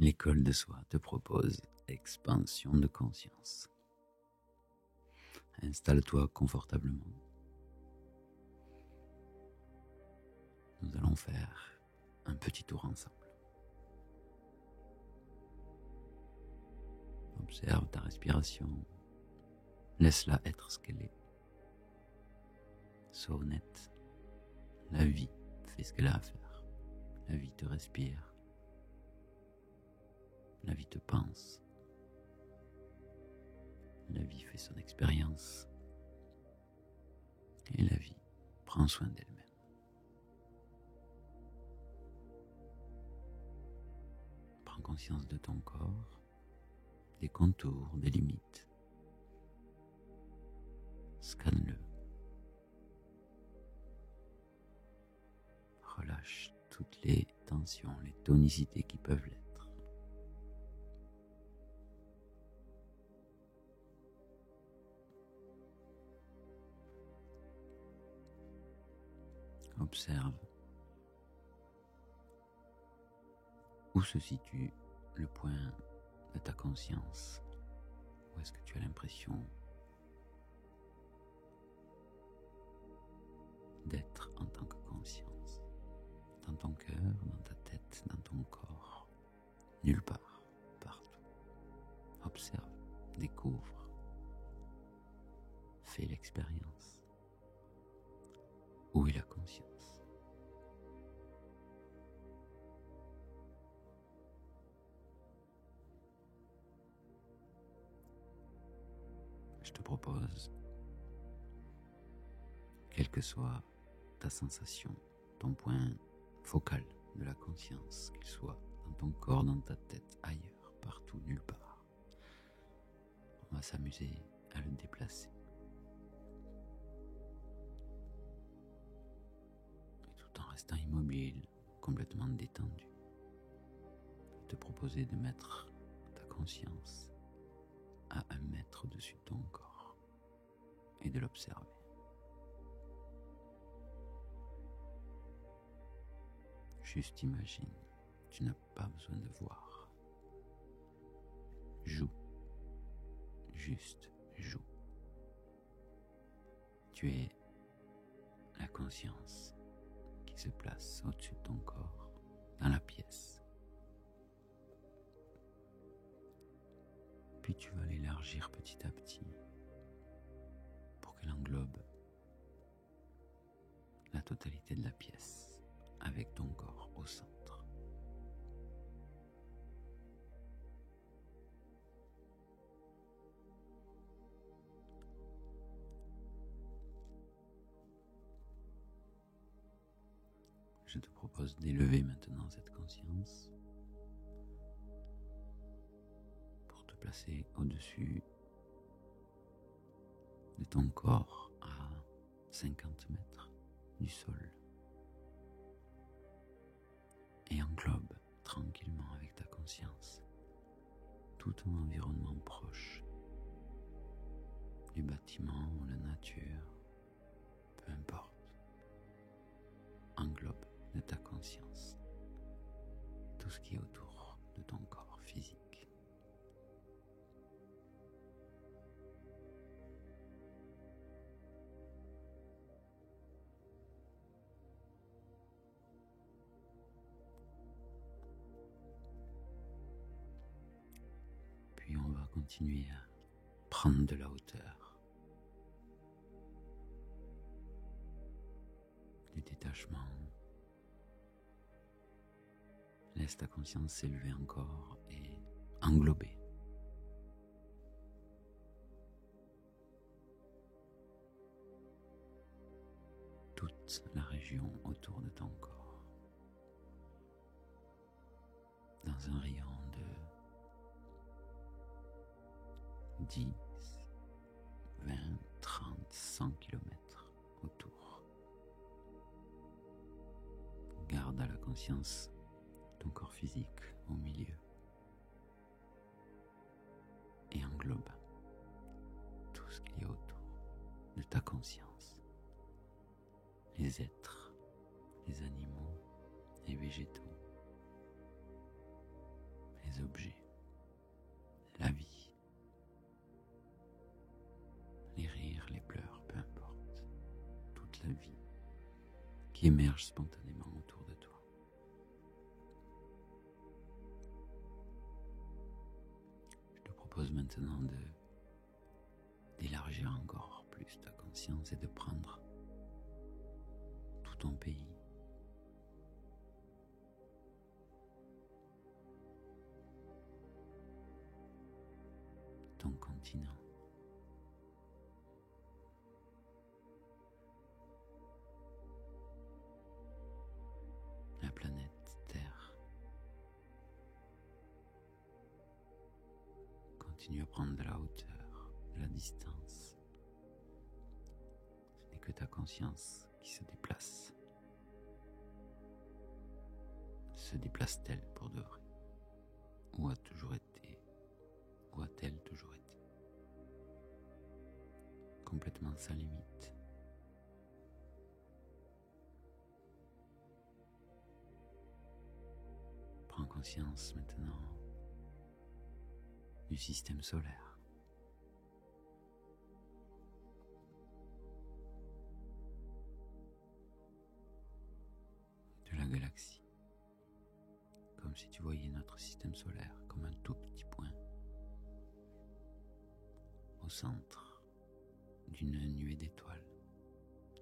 L'école de soi te propose expansion de conscience. Installe-toi confortablement. Nous allons faire un petit tour ensemble. Observe ta respiration. Laisse-la être ce qu'elle est. Sois honnête. La vie fait ce qu'elle a à faire. La vie te respire. La vie te pense. La vie fait son expérience. Et la vie prend soin d'elle-même. Prends conscience de ton corps, des contours, des limites. Scanne-le. Relâche toutes les tensions, les tonicités qui peuvent l'être. Observe où se situe le point de ta conscience. Où est-ce que tu as l'impression d'être en tant que conscience? Dans ton cœur, dans ta tête, dans ton corps. Nulle part, partout. Observe, découvre. Fais l'expérience. Où est la conscience? Je te propose, quelle que soit ta sensation, ton point focal de la conscience, qu'il soit dans ton corps, dans ta tête, ailleurs, partout, nulle part, on va s'amuser à le déplacer. Et tout en restant immobile, complètement détendu, te proposer de mettre ta conscience à 1 mètre au-dessus de ton corps et de l'observer. Juste imagine, tu n'as pas besoin de voir. Joue, juste joue. Tu es la conscience qui se place au-dessus de ton corps, dans la pièce. Puis tu vas l'élargir petit à petit pour qu'elle englobe la totalité de la pièce avec ton corps au centre. Je te propose d'élever maintenant cette conscience pour te placer au-dessus de ton corps à 50 mètres du sol et englobe tranquillement avec ta conscience tout ton environnement proche du bâtiment ou la nature, peu importe. Englobe de ta conscience tout ce qui est autour de ton corps physique. Puis on va continuer à prendre de la hauteur, du détachement. Laisse ta conscience s'élever encore et englober toute la région autour de ton corps dans un rayon de 10, 20, 30, 100 km autour. Garde à la conscience ton corps physique au milieu et englobe tout ce qu'il y a autour de ta conscience. Les êtres, les animaux, les végétaux, les les objets, la vie, les rires, les pleurs, peu importe, toute la vie qui émerge spontanément autour de toi. Je te propose maintenant d'élargir encore plus ta conscience et de prendre tout ton pays, ton continent, la planète Terre. Continue à prendre de la hauteur, de la distance. Ce n'est que ta conscience qui se déplace. Se déplace-t-elle pour de vrai? Où a toujours été? Où a-t-elle toujours été? Complètement sans limite. Prends conscience maintenant du système solaire. De la galaxie. Comme si tu voyais notre système solaire comme un tout petit point au centre d'une nuée d'étoiles,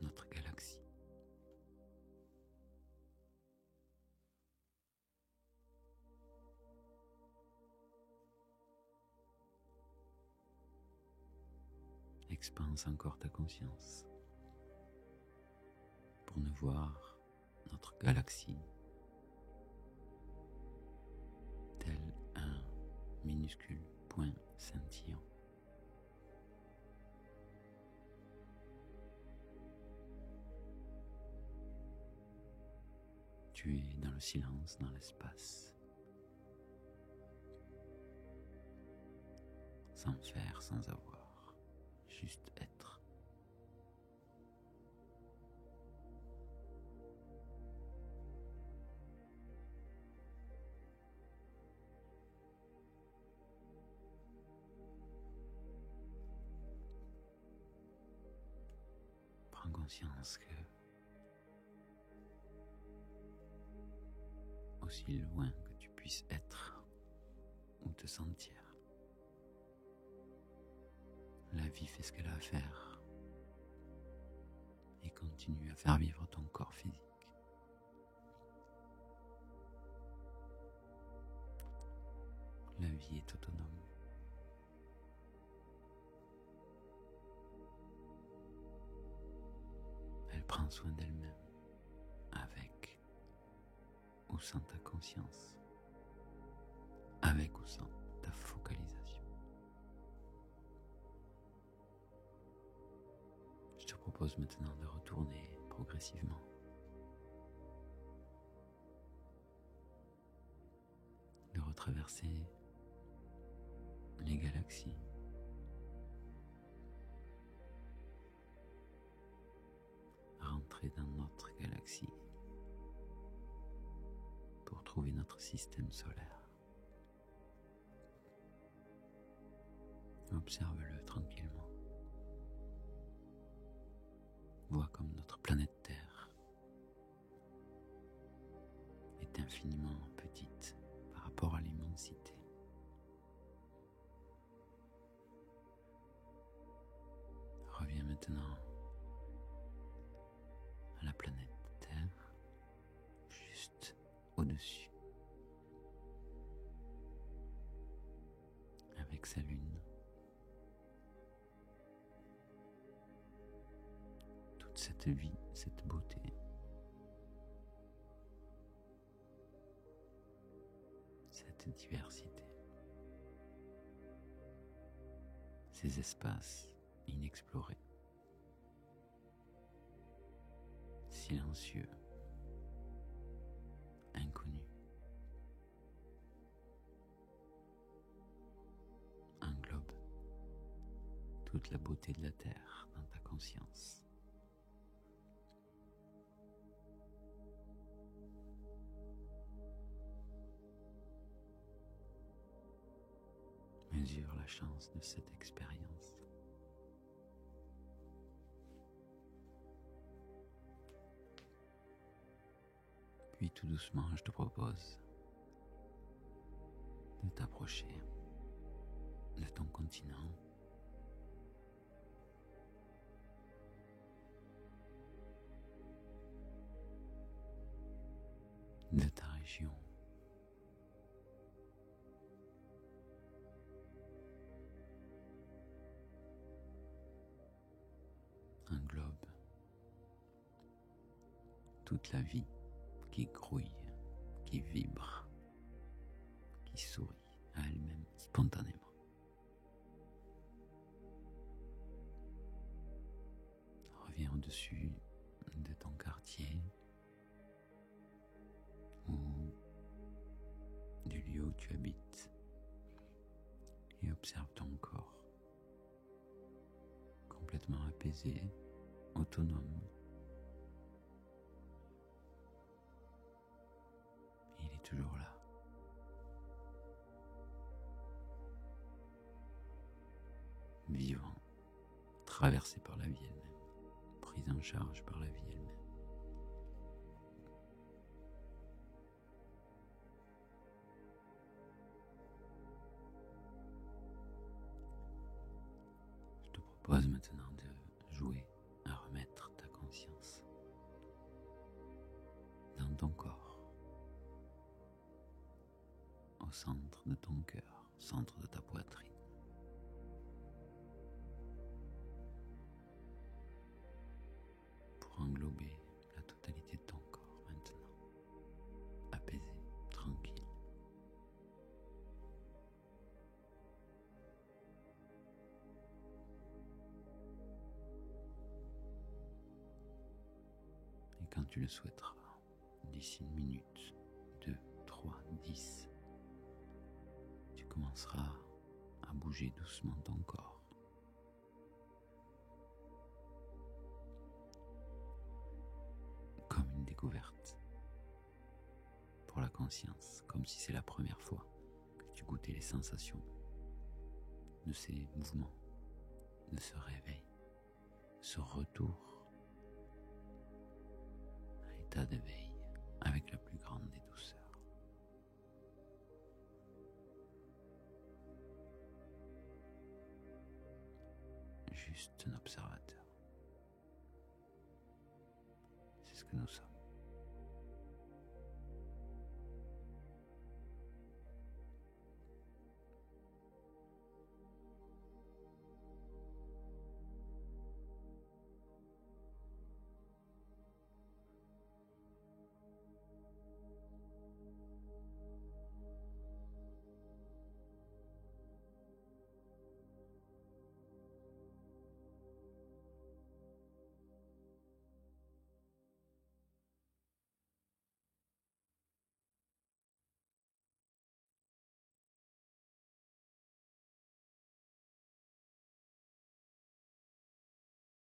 notre galaxie. Expanse encore ta conscience pour ne voir notre galaxie tel un minuscule point scintillant. Tu es dans le silence, dans l'espace, sans faire, sans avoir, juste être. Prends conscience que aussi loin que tu puisses être ou te sentir, la vie fait ce qu'elle a à faire et continue à faire vivre ton corps physique. La vie est autonome. Elle prend soin d'elle-même, avec ou sans ta conscience, avec ou sans ta focalisation. Je te propose maintenant de retourner progressivement de retraverser les galaxies, rentrer dans notre galaxie pour trouver notre système solaire. Observe-le tranquillement. Vois comme notre planète Terre est infiniment petite par rapport à l'immensité. Reviens maintenant à la planète Terre, juste au-dessus, avec sa lune, toute cette vie, cette beauté. Cette diversité, ces espaces inexplorés, silencieux, inconnus, englobe toute la beauté de la Terre dans ta conscience. mesure la chance de cette expérience. Puis tout doucement, je te propose de t'approcher de ton continent, de ta région, un globe, toute la vie qui grouille, qui vibre, qui sourit à elle-même spontanément. Reviens au-dessus de ton quartier ou du lieu où tu habites et observe ton corps complètement apaisé, autonome. Il est toujours là. Vivant, traversé par la vie elle-même, prise en charge par la vie elle-même. Je te propose maintenant de jouer à remettre ta conscience dans ton corps, au centre de ton cœur, au centre de ta poitrine. Pour englober la totalité de ton corps maintenant, apaisé, tranquille. Et quand tu le souhaiteras, d'ici 1 minute, 2, 3, 10, tu commenceras à bouger doucement ton corps. Comme une découverte pour la conscience, comme si c'est la première fois que tu goûtais les sensations de ces mouvements, de ce réveil, ce retour à l'état d'éveil avec la plus grande des douceurs. Juste un observateur. C'est ce que nous sommes.